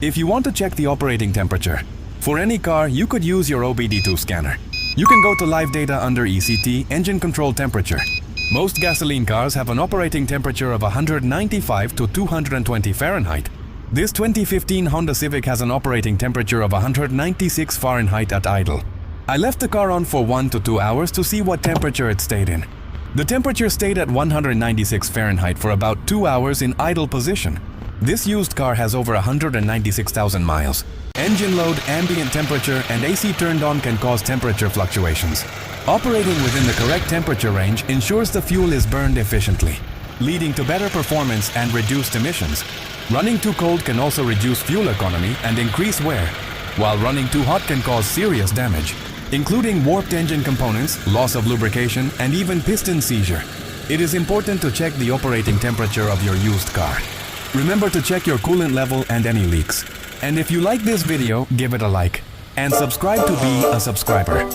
If you want to check the operating temperature, for any car, you could use your OBD2 scanner. You can go to live data under ECT, engine control temperature. Most gasoline cars have an operating temperature of 195 to 220 Fahrenheit. This 2015 Honda Civic has an operating temperature of 196 Fahrenheit at idle. I left the car on for 1 to 2 hours to see what temperature it stayed in. The temperature stayed at 196 Fahrenheit for about 2 hours in idle position. This used car has over 196,000 miles. Engine load, ambient temperature, and AC turned on can cause temperature fluctuations. Operating within the correct temperature range ensures the fuel is burned efficiently, leading to better performance and reduced emissions. Running too cold can also reduce fuel economy and increase wear, while running too hot can cause serious damage, including warped engine components, loss of lubrication, and even piston seizure. It is important to check the operating temperature of your used car. Remember to check your coolant level and any leaks. And if you like this video, give it a like and subscribe to be a subscriber.